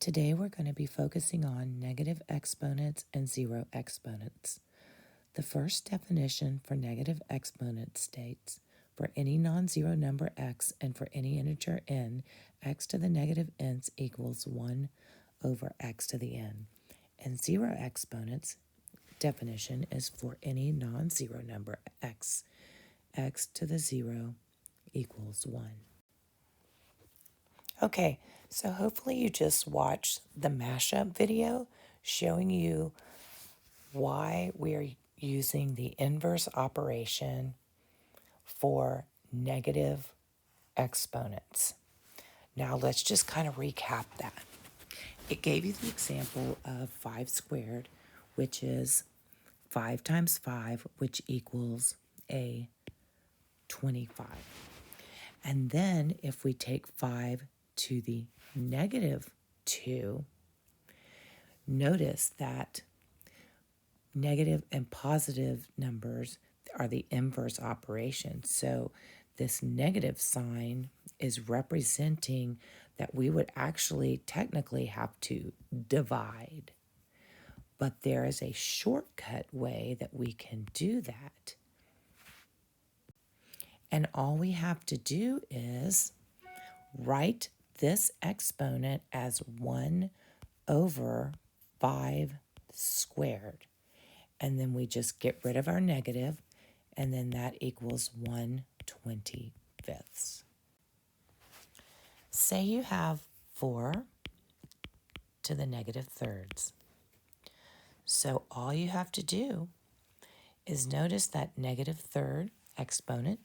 Today we're going to be focusing on negative exponents and zero exponents. The first definition for negative exponents states, for any non-zero number x and for any integer n, x to the negative nth equals 1 over x to the n. And zero exponents definition is for any non-zero number x, x to the 0 equals 1. Okay, so hopefully you just watched the mashup video showing you why we are using the inverse operation for negative exponents. Now let's just kind of recap that. It gave you the example of 5 squared, which is 5 times 5, which equals a 25. And then if we take 5 to the negative 2, notice that negative and positive numbers are the inverse operation. So this negative sign is representing that we would actually technically have to divide. But there is a shortcut way that we can do that. And all we have to do is write this exponent as 1 over 5 squared. And then we just get rid of our negative, and then that equals 1/25. Say you have 4 to the negative thirds. So all you have to do is notice that negative third exponent,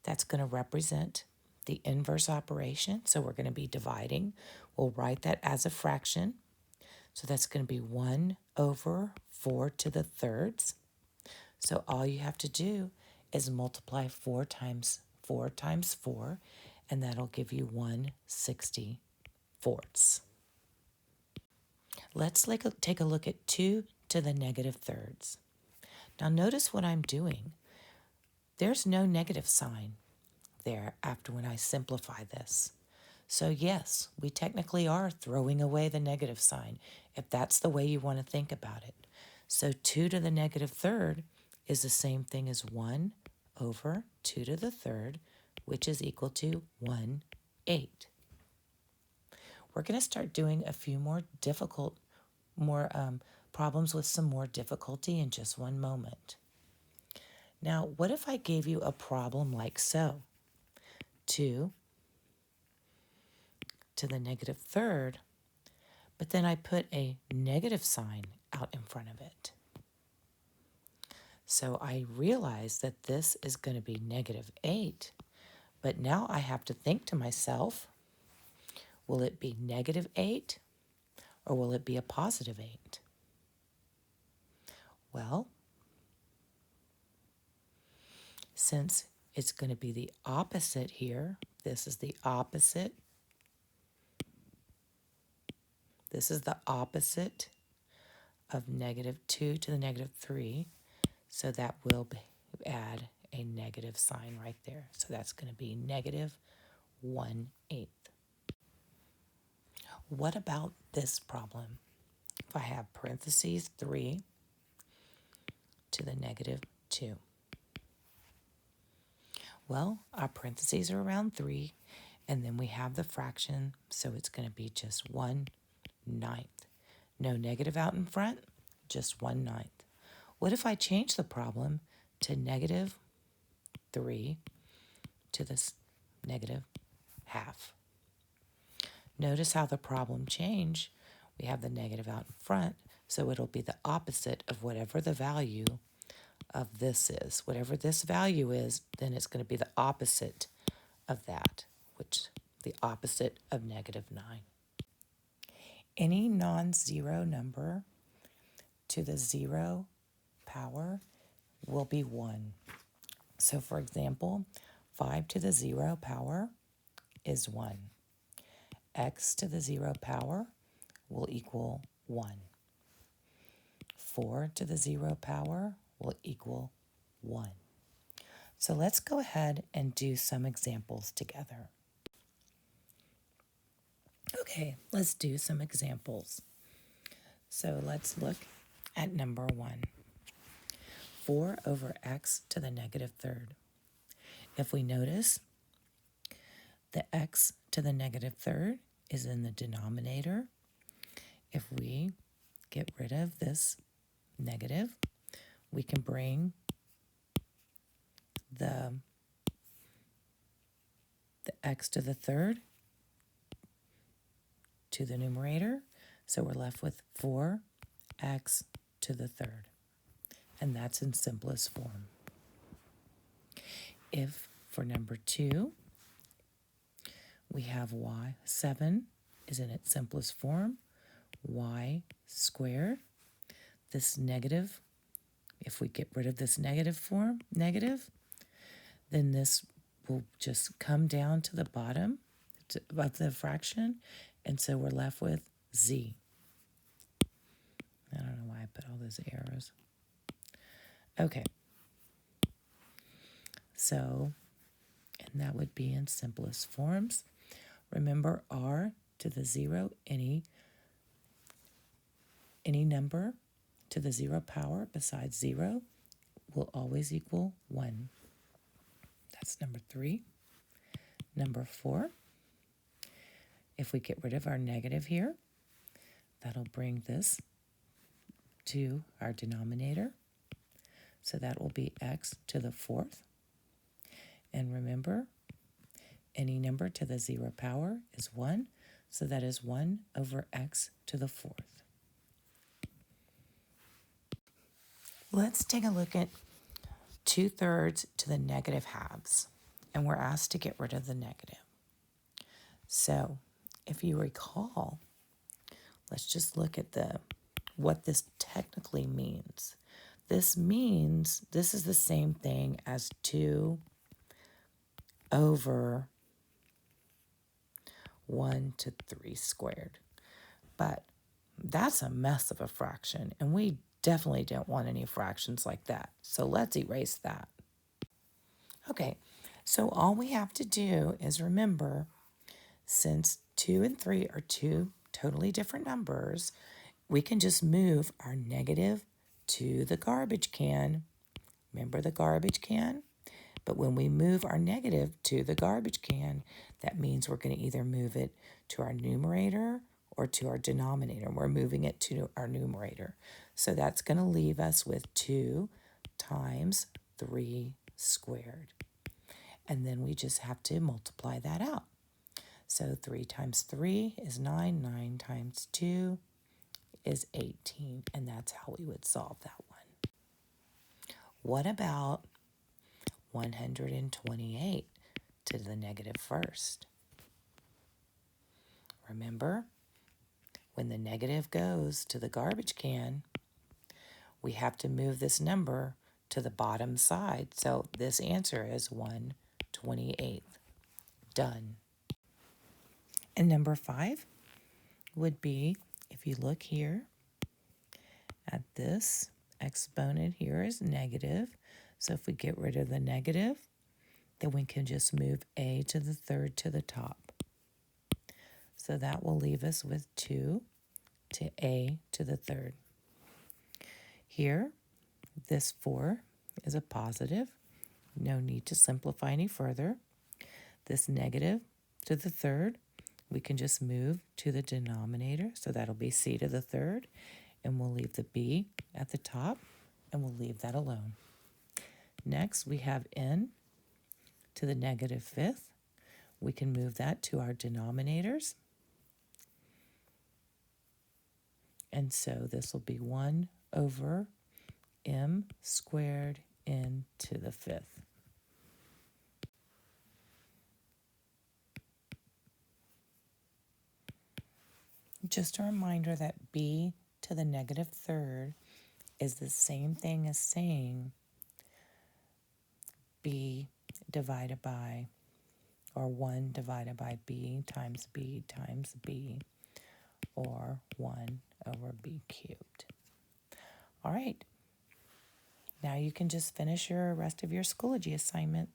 that's going to represent the inverse operation. So we're going to be dividing. We'll write that as a fraction. So that's going to be 1 over 4 to the thirds. So all you have to do is multiply 4 times 4 times 4, and that'll give you 1/64. Let's take a look at 2 to the negative thirds. Now notice what I'm doing. There's no negative sign there after when I simplify this. So yes, we technically are throwing away the negative sign, if that's the way you want to think about it. So 2 to the negative third is the same thing as 1 over 2 to the third, which is equal to 1/8. We're going to start doing a few more problems with some more difficulty in just one moment. Now, what if I gave you a problem like so? 2 to the negative third, but then I put a negative sign out in front of it. So I realize that this is going to be -8, but now I have to think to myself, will it be -8 or will it be a +8? Well, since it's going to be the opposite here, this is the opposite. This is the opposite of -2 to the -3. So that will add a negative sign right there. So that's going to be -1/8. What about this problem? If I have parentheses 3 to the -2. Well, our parentheses are around 3, and then we have the fraction, so it's going to be just 1/9. No negative out in front, just 1/9. What if I change the problem to -3 to this -1/2? Notice how the problem changed. We have the negative out in front, so it'll be the opposite of whatever the value of this is. Whatever this value is, then it's going to be the opposite of that, which the opposite of -9. Any non-zero number to the 0 power will be 1. So for example, 5 to the 0 power is 1. X to the 0 power will equal 1. 4 to the 0 power will equal 1. So let's go ahead and do some examples together. Okay, let's do some examples. So let's look at number 1. 4 over x to the negative third. If we notice, the x to the negative third is in the denominator. If we get rid of this negative, we can bring the x to the third to the numerator. So we're left with 4x to the third. And that's in simplest form. If for number 2, we have 7 is in its simplest form, y squared. This negative, if we get rid of this negative, then this will just come down to the bottom of the fraction, and so we're left with z. I don't know why I put all those arrows. Okay. So, and that would be in simplest forms. Remember, r to the 0, any number to the 0 power besides 0 will always equal 1. That's number 3. Number 4, if we get rid of our negative here, that'll bring this to our denominator. So that will be x to the 4th. And remember, any number to the 0 power is 1, so that is 1 over x to the 4th. Let's take a look at 2/3 to the negative halves, and we're asked to get rid of the negative. So if you recall, let's just look at what this technically means. This means this is the same thing as 2 over 1 to 3 squared. But that's a mess of a fraction, and we definitely don't want any fractions like that. So let's erase that. Okay, so all we have to do is remember, since 2 and 3 are two totally different numbers, we can just move our negative to the garbage can. Remember the garbage can? But when we move our negative to the garbage can, that means we're going to either move it to our numerator or to our denominator. We're moving it to our numerator. So that's going to leave us with 2 times 3 squared. And then we just have to multiply that out. So 3 times 3 is 9. 9 times 2 is 18. And that's how we would solve that one. What about 128 to the negative first? Remember, when the negative goes to the garbage can, we have to move this number to the bottom side. So this answer is 1/28. Done. And number 5 would be, if you look here at this exponent here is negative. So if we get rid of the negative, then we can just move a to the third to the top. So that will leave us with 2 to a to the third. Here, this 4 is a positive. No need to simplify any further. This negative to the third, we can just move to the denominator. So that'll be c to the third. And we'll leave the b at the top, and we'll leave that alone. Next, we have n to the negative fifth. We can move that to our denominators. And so this will be 1 over m squared n to the fifth. Just a reminder that b to the negative third is the same thing as saying b divided by, or 1 divided by b times b, or 1 over b cubed. All right. Now you can just finish your rest of your Schoology assignment.